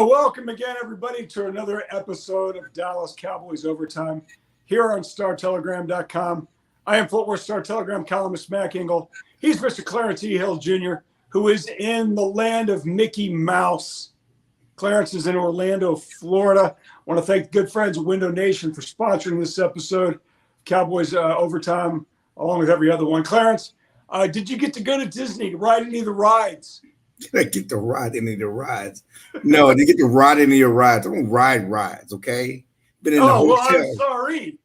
Welcome again, everybody, to another episode of Dallas Cowboys Overtime here on StarTelegram.com. I am Fort Worth Star Telegram columnist Mac Engel. He's Mr. Clarence E. Hill Jr., who is in the land of Mickey Mouse. Clarence is in Orlando, Florida. I want to thank good friends at Window Nation for sponsoring this episode, Cowboys Overtime, along with every other one. Clarence, did you get to go to Disney to ride any of the rides? Did I get to ride any of the rides? No, I didn't get to ride any of the rides. I don't ride rides, okay? Been in the hotel. Well, I'm sorry.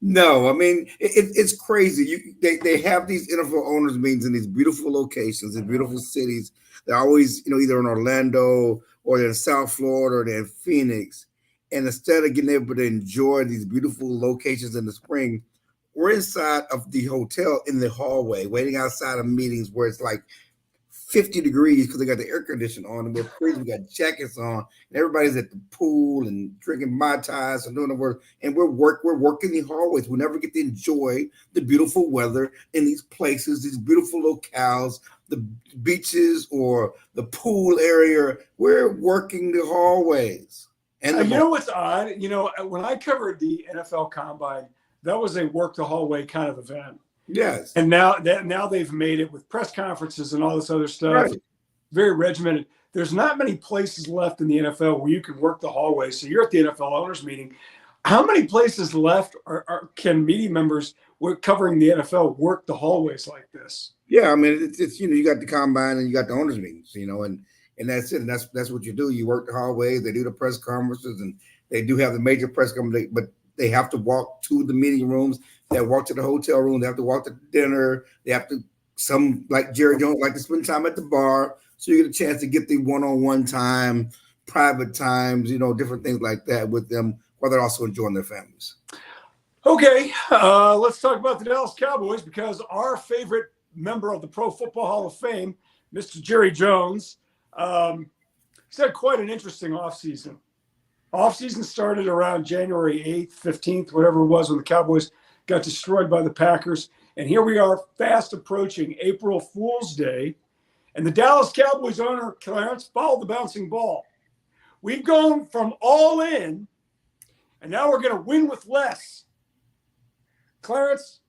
No, I mean, it's crazy. They have these NFL owners meetings in these beautiful locations, in beautiful cities. They're always, either in Orlando or they're in South Florida or they're in Phoenix. And instead of getting able to enjoy these beautiful locations in the spring, we're inside of the hotel in the hallway, waiting outside of meetings where it's like 50 degrees because they got the air conditioning on and we're freezing. We got jackets on and everybody's at the pool and drinking Mai Tais and doing the work. And we're working the hallways. We never get to enjoy the beautiful weather in these places, these beautiful locales, the beaches or the pool area. We're working the hallways. And you know what's odd? When I covered the NFL Combine, that was a work the hallway kind of event. Yes. And now they've made it with press conferences and all this other stuff. Right. Very regimented. There's not many places left in the NFL where you can work the hallway. So you're at the NFL owners meeting. How many places left can media members covering the NFL work the hallways like this? Yeah, I mean it's you got the combine and you got the owners meetings, and that's it. And that's what you do. You work the hallways. They do the press conferences and they do have the major press conferences, but they have to walk to the meeting rooms. They walk to the hotel room. They have to walk to dinner. They have to, some like Jerry Jones, like to spend time at the bar. So you get a chance to get the one-on-one time, private times, different things like that with them while they're also enjoying their families. Okay, let's talk about the Dallas Cowboys because our favorite member of the Pro Football Hall of Fame, Mr. Jerry Jones, he's had quite an interesting offseason. Offseason started around January 8th, 15th, whatever it was when the Cowboys got destroyed by the Packers. And here we are fast approaching April Fool's Day. And the Dallas Cowboys owner, Clarence, followed the bouncing ball. We've gone from all in, and now we're going to win with less. Clarence,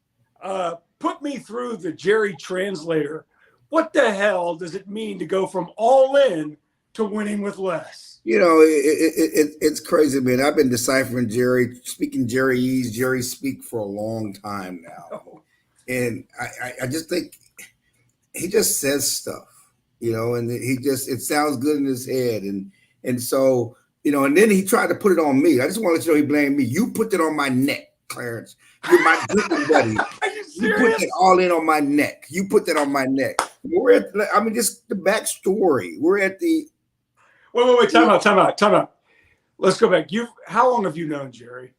put me through the Jerry translator. What the hell does it mean to go from all in to winning with less? It's crazy, man. I've been deciphering Jerry, speaking Jerry speak for a long time now. And I just think he just says stuff, and it sounds good in his head. And so, and then he tried to put it on me. I just want to let you know he blamed me. You put it on my neck, Clarence. You're my drinking buddy. Are you serious? You put it all in on my neck. You put that on my neck. Just the backstory. We're at the Wait, time out. Let's go back. How long have you known Jerry?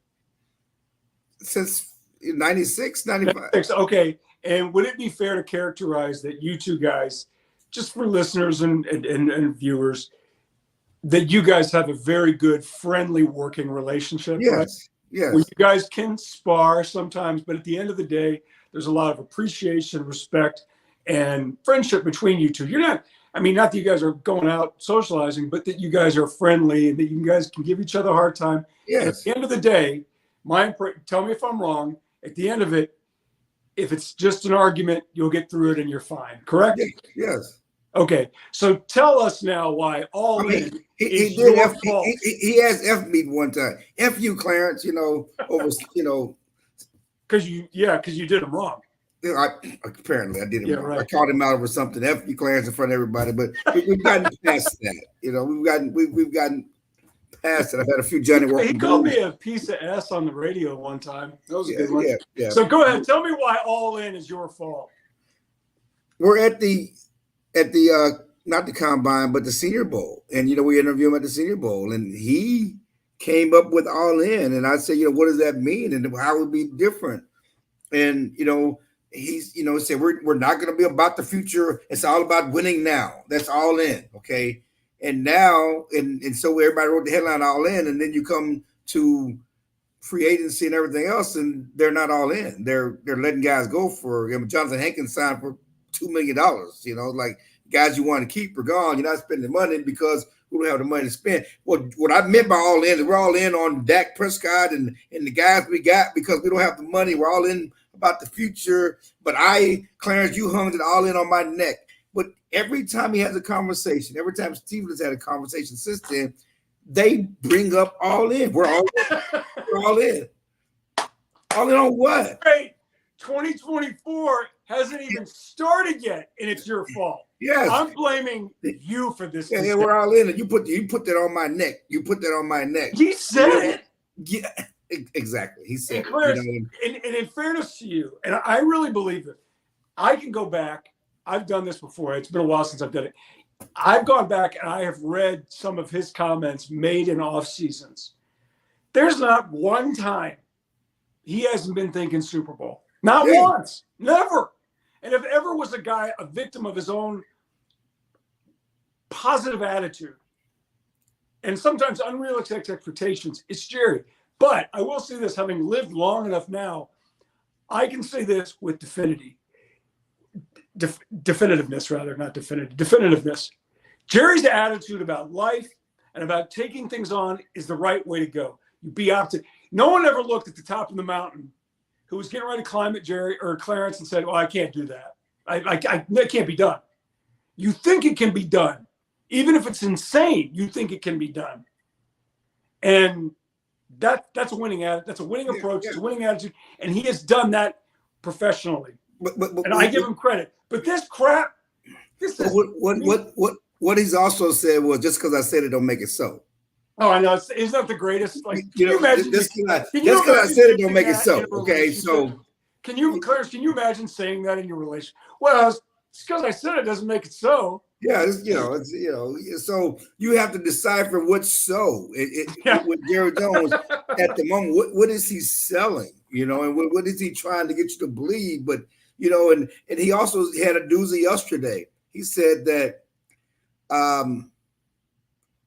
Since 96, 95. 96, okay. And would it be fair to characterize that you two guys, just for listeners and viewers, that you guys have a very good, friendly working relationship? Yes, right? yes. Where you guys can spar sometimes, but at the end of the day, there's a lot of appreciation, respect, and friendship between you two. Not that you guys are going out socializing, but that you guys are friendly and that you guys can give each other a hard time. Yes. And at the end of the day, tell me if I'm wrong. At the end of it, if it's just an argument, you'll get through it and you're fine. Correct? Yes. Okay. So tell us now why all in is he did your F, fault. He has F me one time. F you, Clarence. Over because you did him wrong. Apparently I did it. Yeah, wrong. right. I called him out over something. F you, Clarence, in front of everybody. But we've gotten past that. We've gotten past it. I've had a few Johnny Walker. He called me a piece of S on the radio one time. That was a good one. Yeah. So go ahead. Tell me why all in is your fault. We're at the not the combine, but the Senior Bowl, and we interviewed him at the Senior Bowl, and he came up with all in, and I said, what does that mean, and how would it be different, and he's said we're not going to be about the future. It's all about winning now. That's all in, okay. And now, and so everybody wrote the headline all in, and then you come to free agency and everything else, and they're not all in. They're letting guys go for. Jonathan Hankins signed for $2 million. guys you want to keep are gone. You're not spending money because we don't have the money to spend. What I meant by all in is we're all in on Dak Prescott and the guys we got because we don't have the money. We're all in about the future. But Clarence, you hung it all in on my neck. But every time he has a conversation, every time Steven has had a conversation since then, they bring up all in. We're all in. We're all in. All in on what? Hey, 2024 hasn't even started yet, and it's your fault. Yes. I'm blaming you for this. Yeah, we're all in. You put that on my neck. You put that on my neck. He said it. Yeah, exactly. He said it. And in fairness to you, and I really believe it, I can go back. I've done this before. It's been a while since I've done it. I've gone back and I have read some of his comments made in off seasons. There's not one time he hasn't been thinking Super Bowl. Not once. Never. And if ever was a guy, a victim of his own positive attitude and sometimes unrealistic expectations, it's Jerry. But I will say this, having lived long enough now, I can say this with definitiveness, rather, not definitive, definitiveness. Jerry's attitude about life and about taking things on is the right way to go. You be optimistic. No one ever looked at the top of the mountain who was getting ready to climb at Jerry or Clarence and said, "Oh, I can't do that. That can't be done." You think it can be done. Even if it's insane, you think it can be done. And that's a winning attitude. That's a winning approach. It's a winning attitude. And he has done that professionally. And I give him credit. But this crap, this is what he's also said was just because I said it don't make it so. Oh, I know. Isn't that the greatest? Like, can you imagine? Just because I said it don't make it so. Okay, so Clarence, can you imagine saying that in your relationship? Well, it's because I said it doesn't make it so. Yeah, so you have to decipher what's so. With Jerry Jones at the moment, what is he selling? And what is he trying to get you to believe? But and he also had a doozy yesterday. He said that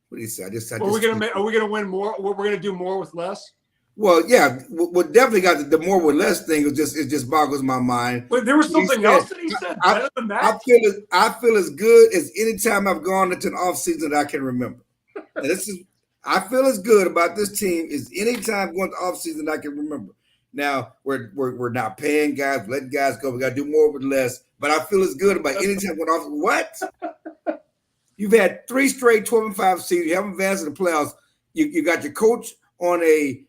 what did he say? Are we gonna win more? We're gonna do more with less. Well, yeah, what definitely got the more with less thing. It just boggles my mind. But there was something else that he said better than that. I feel as good as any time I've gone into an off season that I can remember. And I feel as good about this team as any time going to off season I can remember. Now we're not paying guys, letting guys go. We got to do more with less. But I feel as good about any time going off. What? You've had 3 straight 12-5 seasons. You haven't advanced in the playoffs. You got your coach on a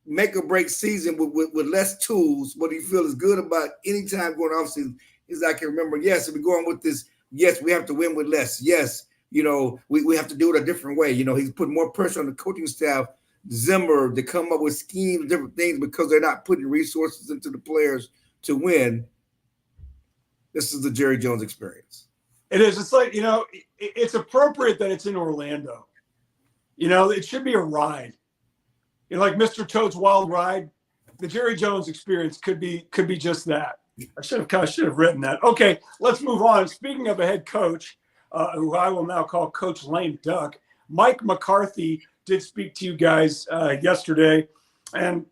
make or break season with less tools. What you feel is good about any time going off season is I can remember. Yes, if we're going with this. Yes, we have to win with less. Yes, we have to do it a different way. He's putting more pressure on the coaching staff, Zimmer, to come up with schemes, different things because they're not putting resources into the players to win. This is the Jerry Jones experience. It is. It's like it's appropriate that it's in Orlando. It should be a ride. Like Mr. Toad's Wild Ride, the Jerry Jones experience could be just that. I should have written that. Okay, let's move on. Speaking of a head coach, who I will now call Coach Lame Duck, Mike McCarthy did speak to you guys yesterday. And,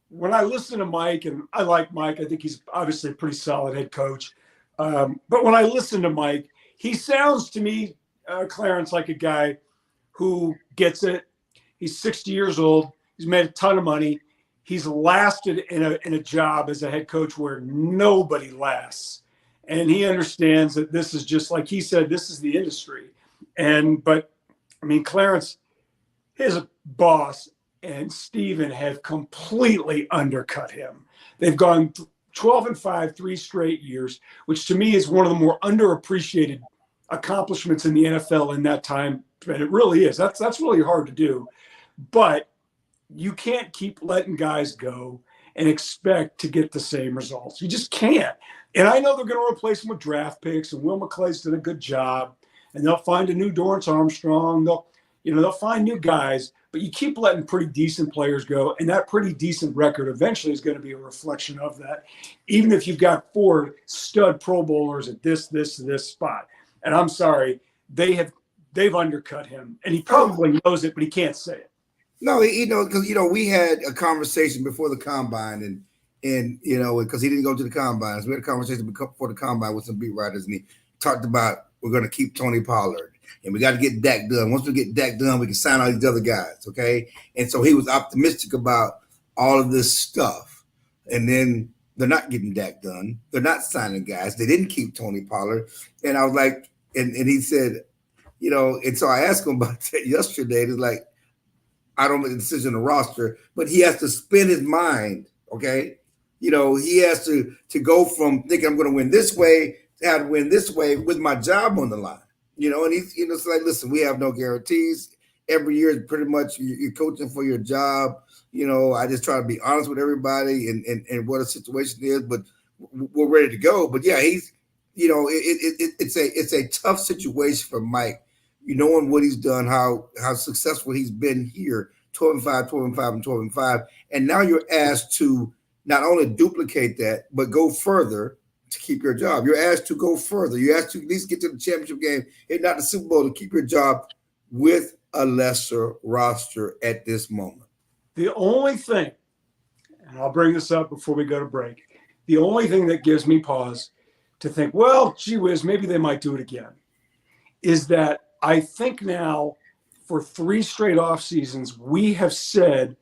when I listen to Mike, and I like Mike, I think he's obviously a pretty solid head coach. But when I listen to Mike, he sounds to me, Clarence, like a guy who gets it. He's 60 years old. He's made a ton of money. He's lasted in a job as a head coach where nobody lasts. And he understands that this is just, like he said, this is the industry. But Clarence, his boss and Steven have completely undercut him. They've gone 12-5, 3 straight years, which to me is one of the more underappreciated accomplishments in the NFL in that time. And it really is. That's really hard to do. But you can't keep letting guys go and expect to get the same results. You just can't. And I know they're going to replace them with draft picks, and Will McClay's did a good job, and they'll find a new Dorrance Armstrong. They'll find new guys, but you keep letting pretty decent players go, and that pretty decent record eventually is going to be a reflection of that, even if you've got 4 stud Pro Bowlers at this spot. And I'm sorry, they've undercut him, and he probably knows it, but he can't say it. No, because we had a conversation before the combine, and because he didn't go to the combine, so we had a conversation before the combine with some beat writers, and he talked about we're going to keep Tony Pollard and we got to get Dak done. Once we get Dak done, we can sign all these other guys, okay? And so he was optimistic about all of this stuff. And then they're not getting Dak done. They're not signing guys. They didn't keep Tony Pollard. And I was like, and he said, and so I asked him about that yesterday. It's like, I don't make a decision on the roster, but he has to spin his mind, okay? He has to go from thinking I'm going to win this way to how to win this way with my job on the line, and he's, it's like, listen, we have no guarantees. Every year is pretty much you're coaching for your job. I just try to be honest with everybody and what a situation is, but we're ready to go. But yeah, he's, it's a tough situation for Mike, knowing what he's done, how successful he's been here, 12-5, 12-5, and 12-5. And now you're asked to not only duplicate that, but go further to keep your job. You're asked to go further. You're asked to at least get to the championship game, if not the Super Bowl, to keep your job with a lesser roster at this moment. The only thing, and I'll bring this up before we go to break, the only thing that gives me pause to think, well, gee whiz, maybe they might do it again, is that I think now for 3 straight off seasons, we have said,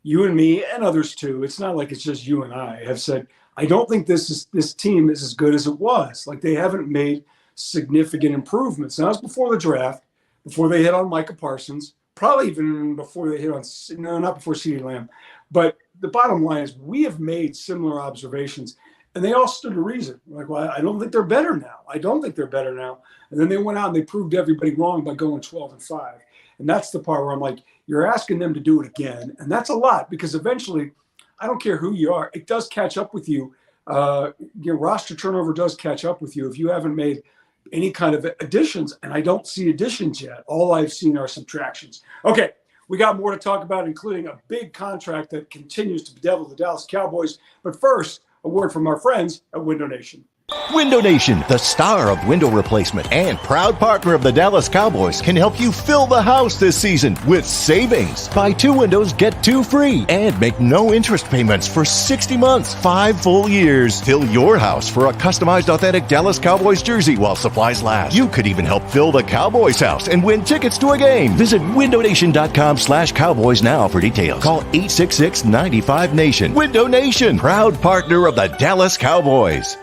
you and me and others too, it's not like it's just you and I have said, I don't think this team is as good as it was. Like, they haven't made significant improvements. Now, that was before the draft, before they hit on Micah Parsons, probably even before they hit on, no, not before CeeDee Lamb. But the bottom line is we have made similar observations, and they all stood to reason. Like, well, I don't think they're better now. I don't think they're better now. And then they went out and they proved everybody wrong by going 12-5. And that's the part where I'm like, you're asking them to do it again. And that's a lot, because eventually, I don't care who you are, it does catch up with you. Your roster turnover does catch up with you if you haven't made any kind of additions. And I don't see additions yet. All I've seen are subtractions. Okay, we got more to talk about, including a big contract that continues to bedevil the Dallas Cowboys. But first, a word from our friends at Window Nation. Window Nation, the star of window replacement and proud partner of the Dallas Cowboys, can help you fill the house this season with savings. Buy 2 windows, get 2 free, and make no interest payments for 60 months, 5 full years. Fill your house for a customized authentic Dallas Cowboys jersey while supplies last. You could even help fill the Cowboys house and win tickets to a game. Visit windownation.com/Cowboys now for details. Call 866-95-NATION. Window Nation, proud partner of the Dallas Cowboys.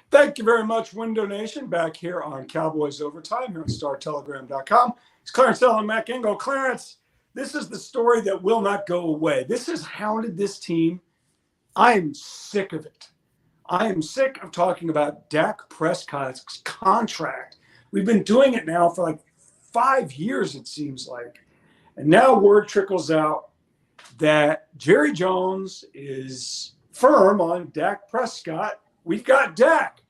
Thank you very much, Window Nation. Back here on Cowboys Overtime here on StarTelegram.com. It's Clarence Hill and Mac Engel. Clarence, this is the story that will not go away. This has hounded this team. I am sick of it. I am sick of talking about Dak Prescott's contract. We've been doing it now for like 5 years, it seems like. And now word trickles out that Jerry Jones is firm on Dak Prescott. We've got Dak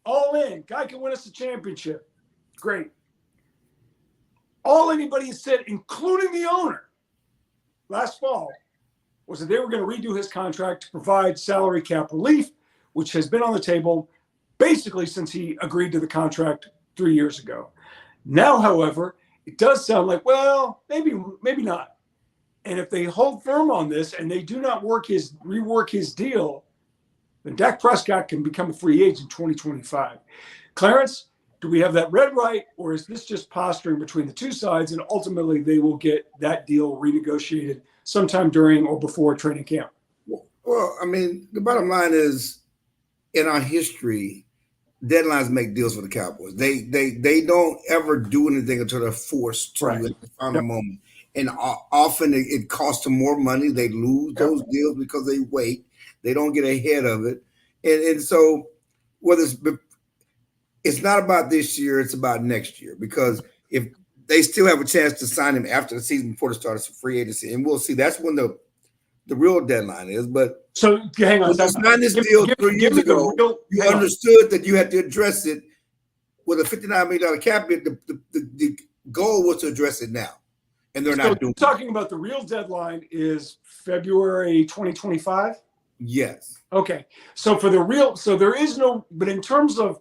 all in. Guy can win us the championship. Great. All anybody has said, including the owner, last fall, was that they were going to redo his contract to provide salary cap relief, which has been on the table basically since he agreed to the contract 3 years ago. Now, however, it does sound like, well, maybe not. And if they hold firm on this and they do not rework his deal, then Dak Prescott can become a free agent in 2025. Clarence, do we have that read right, or is this just posturing between the two sides, and ultimately they will get that deal renegotiated sometime during or before training camp? Well, I mean, the bottom line is, in our history, deadlines make deals for the Cowboys. They don't ever do anything until they're forced to at the final moment. And often it costs them more money. They lose those deals because they wait. They don't get ahead of it. And so whether it's not about this year, it's about next year, because if they still have a chance to sign him after the season before the start of free agency, and we'll see. That's when the real deadline is. But so hang on. When you signed this deal 3 years ago, you understood that you had to address it with a $59 million cap hit. The goal was to address it now. And they're not doing it. Talking about the real deadline is February 2025? Yes. Okay. So there is no, but in terms of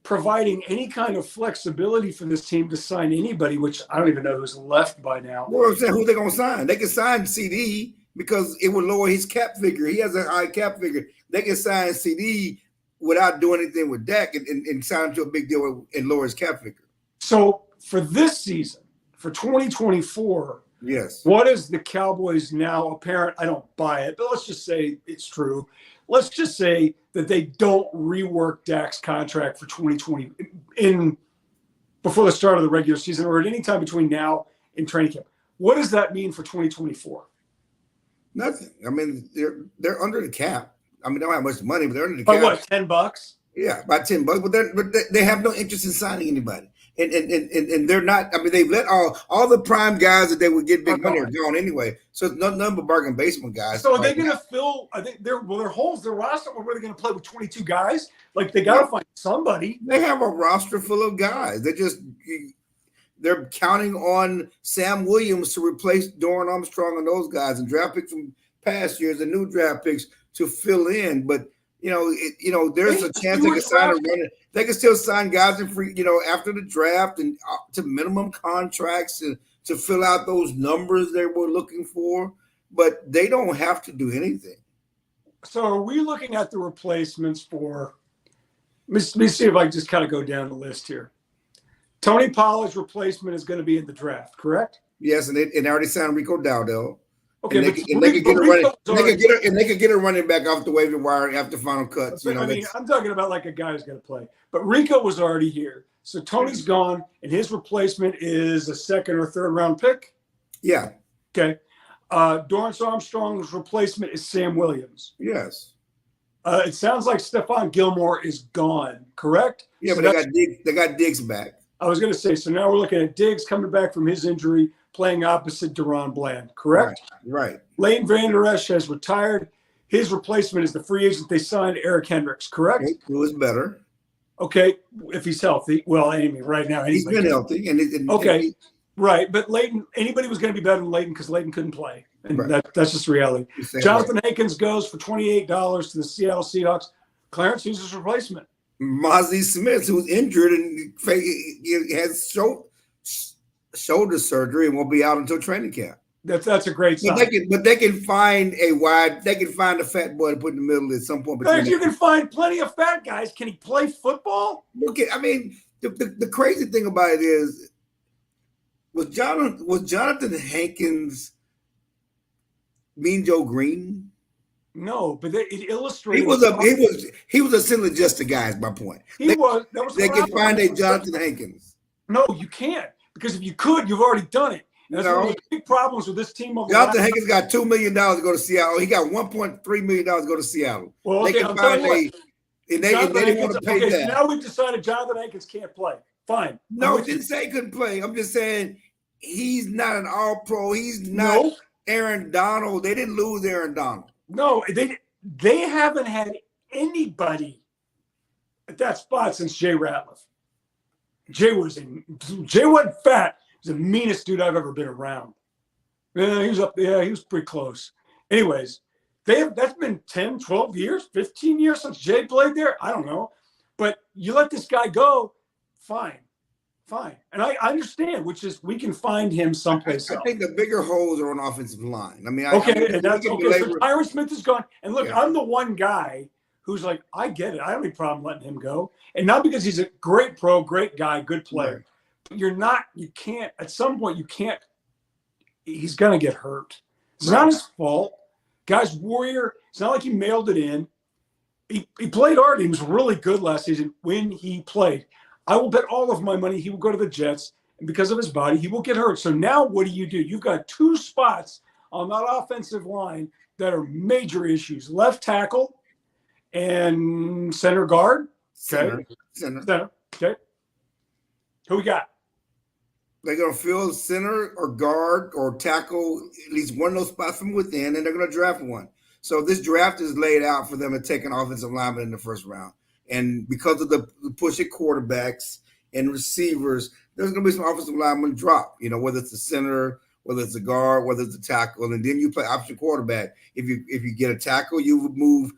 providing any kind of flexibility for this team to sign anybody, which I don't even know who's left by now. Well, I'm saying, who they going to sign? They can sign CD because it would lower his cap figure. He has a high cap figure. They can sign CD without doing anything with Dak and sign him to a big deal and lower his cap figure. So for this season, for 2024, yes, what is the Cowboys now apparent? I don't buy it, but let's just say it's true. Let's just say that they don't rework Dak's contract for 2020 before the start of the regular season or at any time between now and training camp. What does that mean for 2024? Nothing. I mean, they're under the cap. I mean, they don't have much money, but they're under the cap. By what, $10? Yeah, about $10. But they have no interest in signing anybody. And they're not. I mean, they've let all the prime guys that they would get big money are gone anyway. So it's none but bargain basement guys. So are they going to fill? I think their holes. Their roster. Where are they going to play with 22 guys? Like they got to find somebody. They have a roster full of guys. They're counting on Sam Williams to replace Doran Armstrong and those guys, and draft picks from past years and new draft picks to fill in. But there's a chance they can sign a runner. They can still sign guys in free, after the draft and to minimum contracts to fill out those numbers they were looking for. But they don't have to do anything. So are we looking at the replacements for? Let me see if I can just kind of go down the list here. Tony Pollard's replacement is going to be in the draft, correct? Yes, and they already signed Rico Dowdell. Okay, and they could get a running back off the waiver wire after final cuts. I'm talking about like a guy who's going to play. But Rico was already here, so Tony's gone, and his replacement is a second or third round pick. Yeah. Okay. Dorrance Armstrong's replacement is Sam Williams. Yes. It sounds like Stephon Gilmore is gone, correct? Yeah, so but they got Diggs back. I was going to say, so now we're looking at Diggs coming back from his injury, playing opposite Deron Bland, correct? Right. Leighton Vander Esch has retired. His replacement is the free agent they signed, Eric Hendricks, correct? Who is better. Okay, if he's healthy. Well, Amy, right now. He's been healthy. Okay, right. But Leighton, anybody was going to be better than Leighton because Leighton couldn't play. And that's just reality. Jonathan Hankins goes for $28 to the Seattle Seahawks. Clarence, who's his replacement? Mazy Smith, who's injured and has shoulder surgery and won't be out until training camp. That's a great sign. But they can find a fat boy to put in the middle at some point. You can find plenty of fat guys. Can he play football? Okay, I mean, the crazy thing about it is, was Jonathan Hankins Mean Joe Green? No, but it illustrates he was essentially just a guy. Is my point. They can find a Jonathan Hankins. No, you can't, because if you could, you've already done it. And that's one of the big problems with this team. Jonathan Hankins got $2 million to go to Seattle. He got $1.3 million to go to Seattle. Well, okay, they can find they didn't want to pay that. So now we've decided Jonathan Hankins can't play. Fine. No, I didn't say he couldn't play. I'm just saying he's not an all-pro. He's not Aaron Donald. They didn't lose Aaron Donald. No, they haven't had anybody at that spot since Jay Ratliff. Jay wasn't fat. He was the meanest dude I've ever been around. Yeah, he was up there. He was pretty close. Anyways, that's been 10, 12 years, 15 years since Jay played there. I don't know. But you let this guy go, fine. And I understand, which is we can find him someplace else. I think the bigger holes are on offensive line. I mean, so Tyron Smith is gone. And look, I'm the one guy who's like, I get it. I don't have any problem letting him go. And not because he's a great pro, great guy, good player. Right. But at some point, he's going to get hurt. It's not his fault. Guy's warrior. It's not like he mailed it in. He played hard. He was really good last season when he played. I will bet all of my money he will go to the Jets, and because of his body, he will get hurt. So now what do? You've got two spots on that offensive line that are major issues. Left tackle and center guard. Okay. Center. Okay. Who we got? They're going to fill center or guard or tackle at least one of those spots from within, and they're going to draft one. So this draft is laid out for them to take an offensive lineman in the first round. And because of the push at quarterbacks and receivers, there's going to be some offensive linemen drop, whether it's a center, whether it's a guard, whether it's a tackle, and then you play option quarterback. If you get a tackle, you would move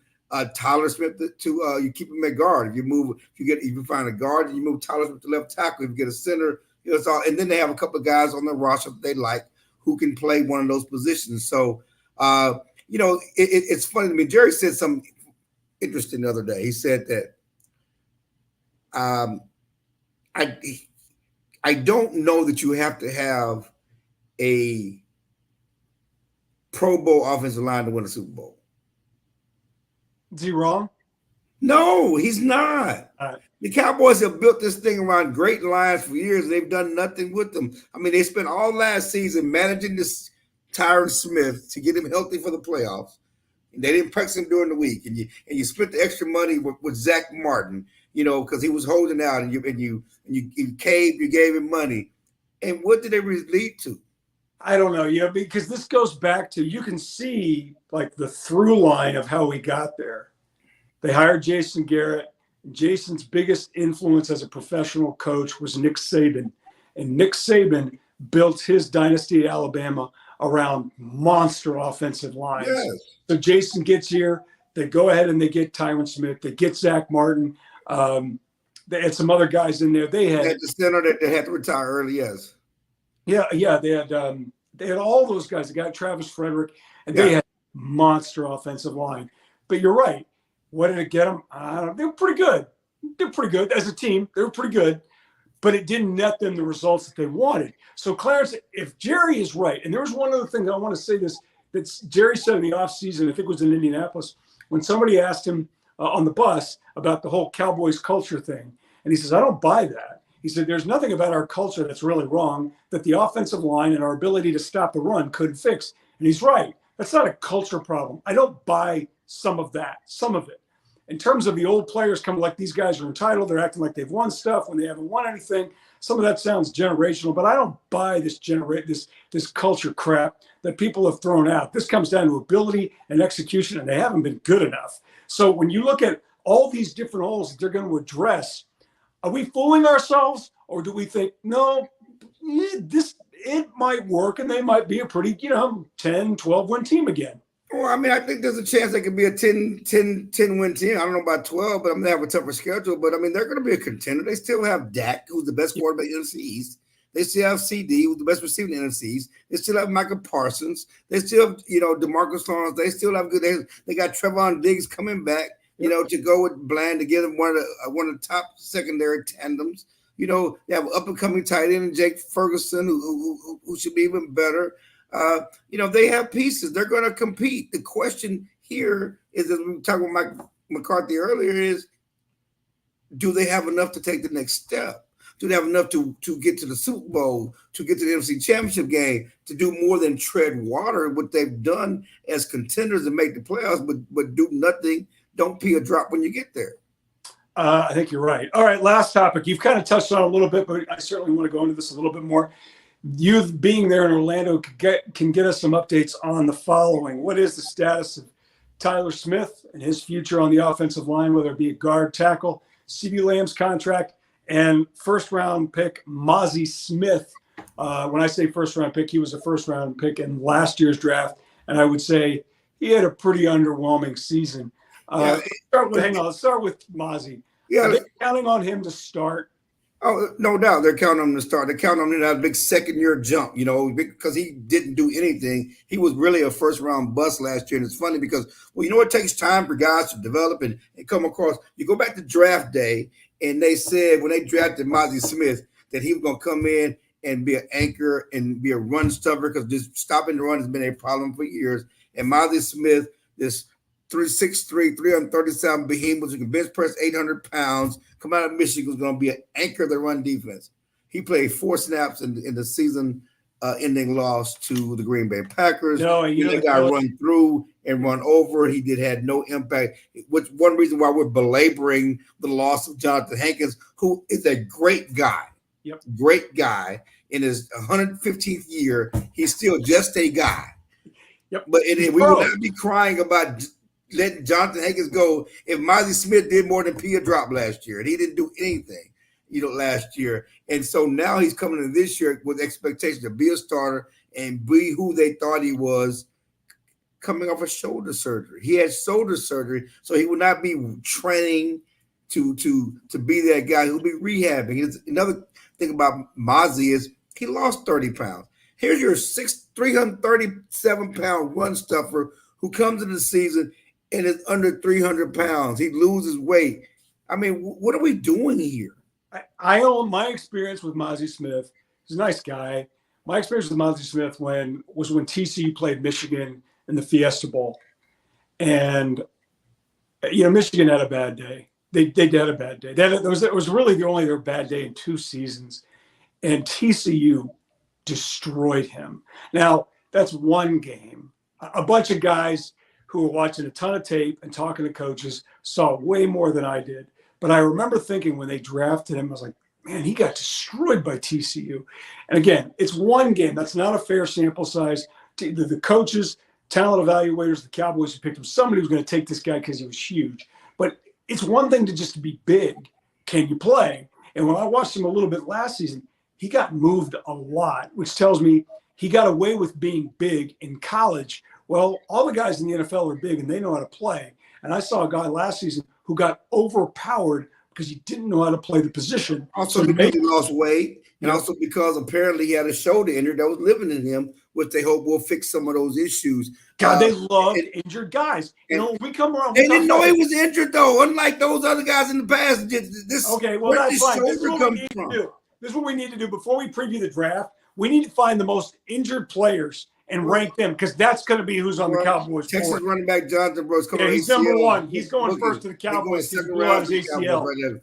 Tyler Smith to you keep him at guard. If you find a guard, you move Tyler Smith to left tackle. If you get a center, it's all. And then they have a couple of guys on the roster that they like who can play one of those positions. So, it's funny to me. Jerry said something interesting the other day. He said that I don't know that you have to have a Pro Bowl offensive line to win a Super Bowl. Is he wrong? No, he's not. All right. The Cowboys have built this thing around great lines for years, and they've done nothing with them. I mean, they spent all last season managing this Tyron Smith to get him healthy for the playoffs. And they didn't practice him during the week, and you spent the extra money with Zach Martin, because he was holding out, and you caved, you gave him money, and what did it lead to? I don't know, because this goes back to, you can see like the through line of how we got there. They hired Jason Garrett. Jason's biggest influence as a professional coach was Nick Saban. And Nick Saban built his dynasty at Alabama around monster offensive lines. Yes. So Jason gets here. They go ahead and they get Tyron Smith. They get Zach Martin. They had some other guys in there. They had the center that they had to retire early, yes. Yeah. They had all those guys. They got Travis Frederick, and they had monster offensive line. But you're right. What did it get them? They were pretty good. They're pretty good as a team. They were pretty good, but it didn't net them the results that they wanted. So, Clarence, if Jerry is right, and there was one other thing that I want to say that Jerry said in the offseason, I think it was in Indianapolis, when somebody asked him on the bus about the whole Cowboys culture thing. And he says, I don't buy that. He said, there's nothing about our culture that's really wrong that the offensive line and our ability to stop the run couldn't fix. And he's right. That's not a culture problem. I don't buy some of it. In terms of the old players coming like these guys are entitled, they're acting like they've won stuff when they haven't won anything. Some of that sounds generational, but I don't buy this culture crap that people have thrown out. This comes down to ability and execution, and they haven't been good enough. So when you look at all these different holes that they're going to address, are we fooling ourselves, or do we think, no, it might work and they might be a pretty, 10, 12 win team again? Well, I mean, I think there's a chance they could be a 10 win team. I don't know about 12, but I'm going to have a tougher schedule. But, I mean, they're going to be a contender. They still have Dak, who's the best quarterback in the NFC East. They still have CD, who's the best receiver in the NFC East. They still have Michael Parsons. They still have, DeMarcus Lawrence. They still have good. They got Trevon Diggs coming back, to go with Bland to get them one of the top secondary tandems. They have an up-and-coming tight end, Jake Ferguson, who should be even better. They have pieces. They're going to compete. The question here is, as we were talking with Mike McCarthy earlier, is do they have enough to take the next step? Do they have enough to get to the Super Bowl, to get to the NFC Championship game, to do more than tread water, what they've done as contenders and make the playoffs, but do nothing, don't pee a drop when you get there? I think you're right. All right, last topic. You've kind of touched on it a little bit, but I certainly want to go into this a little bit more. You being there in Orlando can get us some updates on the following. What is the status of Tyler Smith and his future on the offensive line, whether it be a guard, tackle, CeeDee Lamb's contract, and first-round pick Mazy Smith? When I say first-round pick, he was a first-round pick in last year's draft, and I would say he had a pretty underwhelming season. Let's start with Mazy. Yeah, are they counting on him to start? Oh, no doubt. They're counting on him to start. They're counting on him to have a big second-year jump, because he didn't do anything. He was really a first-round bust last year. And it's funny because, it takes time for guys to develop and come across. You go back to draft day, and they said when they drafted Mazy Smith that he was going to come in and be an anchor and be a run stuffer, because just stopping the run has been a problem for years. And Mazy Smith, this 6'3", 337 behemoth who can bench press 800 pounds, come out of Michigan, was going to be an anchor of the run defense. He played 4 snaps in the season ending loss to the Green Bay Packers. The guy run through and run over. He had no impact. Which one reason why we're belaboring the loss of Jonathan Hankins, who is a great guy. Yep. Great guy. In his 115th year, he's still just a guy. Yep. But we will not be crying about letting Jonathan Hankins go if Mazy Smith did more than pee a drop last year, and he didn't do anything, last year. And so now he's coming in this year with expectation to be a starter and be who they thought he was, coming off of shoulder surgery. He had shoulder surgery, so he would not be training to be that guy. He'll be rehabbing. Another thing about Mazy is he lost 30 pounds. Here's your 337-pound run stuffer who comes into the season and is under 300 pounds. He loses weight. I mean, what are we doing here? I own my experience with Mazy Smith. He's a nice guy. My experience with Mazy Smith was when TCU played Michigan in the Fiesta Bowl. And, Michigan had a bad day. They had a bad day. It was really only their bad day in 2 seasons. And TCU destroyed him. Now, that's one game. A bunch of guys who were watching a ton of tape and talking to coaches saw way more than I did. But I remember thinking when they drafted him, I was like, man, he got destroyed by TCU. And again, it's one game. That's not a fair sample size. The coaches, talent evaluators, the Cowboys who picked him, somebody was going to take this guy because he was huge. But it's one thing to just be big. Can you play? And when I watched him a little bit last season, he got moved a lot, which tells me he got away with being big in college. Well, all the guys in the NFL are big and they know how to play. And I saw a guy last season who got overpowered because he didn't know how to play the position. Also because he lost weight, and also because apparently he had a shoulder injury that was living in him, which they hope will fix some of those issues. God, they love injured guys. When we come around, they didn't know he was injured though. Unlike those other guys in the past. Okay, well that's fine. This is what we need to do. This is what we need to do before we preview the draft. We need to find the most injured players and rank them because that's going to be who's on the Cowboys. Texas board. Running back Jonathan Brooks. Yeah, he's number one. He's going first to the Cowboys. He's blew out his ACL.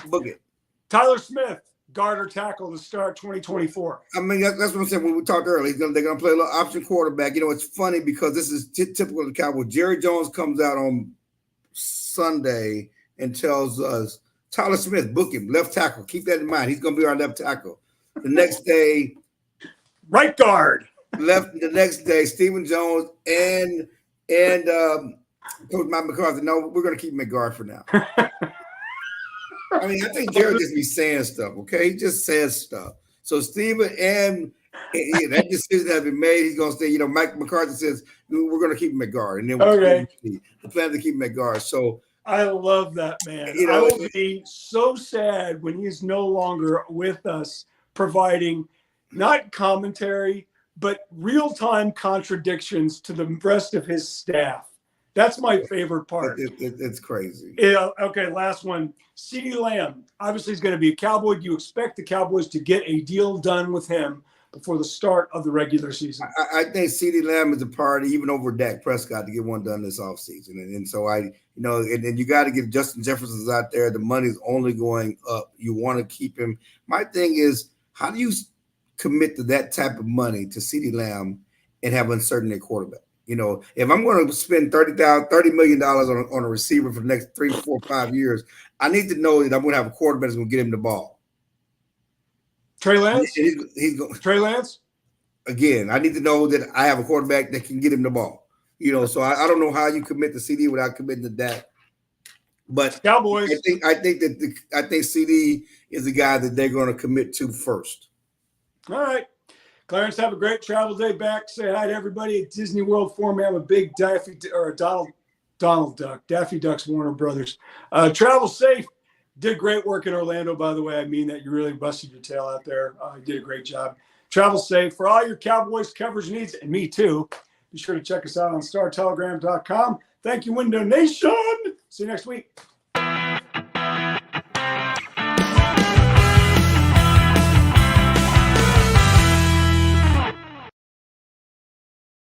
Book it. Tyler Smith, guard or tackle to start 2024. I mean, that's what I'm saying when we talked earlier. They're going to play a little option quarterback. It's funny because this is typical of the Cowboys. Jerry Jones comes out on Sunday and tells us, Tyler Smith, book him, left tackle. Keep that in mind. He's going to be our left tackle. The next day, right guard. The next day, Stephen Jones and Coach Mike McCarthy. No, we're going to keep him at guard for now. I mean, I think Jerry just be saying stuff. Okay, he just says stuff. So Stephen and that decision has been made. He's going to stay. Mike McCarthy says we're going to keep him at guard, and then the plan to keep him at guard. So I love that, man. I will be so sad when he's no longer with us, providing not commentary, but real-time contradictions to the rest of his staff. That's my favorite part. It's crazy. Yeah. Okay, last one. CeeDee Lamb. Obviously, he's going to be a Cowboy. Do you expect the Cowboys to get a deal done with him before the start of the regular season? I think CeeDee Lamb is a priority, even over Dak Prescott, to get one done this offseason. And so and you got to get Justin Jefferson's out there. The money's only going up. You want to keep him. My thing is, how do you commit to that type of money to CeeDee Lamb and have uncertainty at quarterback? If I'm going to spend $30 million on a receiver for the next 3, 4, 5 years, I need to know that I'm going to have a quarterback that's going to get him the ball. Trey Lance? He's going. Trey Lance? Again, I need to know that I have a quarterback that can get him the ball. So I don't know how you commit to CD without committing to that. But Cowboys. I think CD is the guy that they're going to commit to first. All right. Clarence, have a great travel day back. Say hi to everybody at Disney World for me. I'm a big Donald Duck, Daffy Duck's Warner Brothers. Travel safe. Did great work in Orlando, by the way. I mean that. You really busted your tail out there. You did a great job. Travel safe. For all your Cowboys coverage needs, and me too, be sure to check us out on StarTelegram.com. Thank you, Window Nation. See you next week.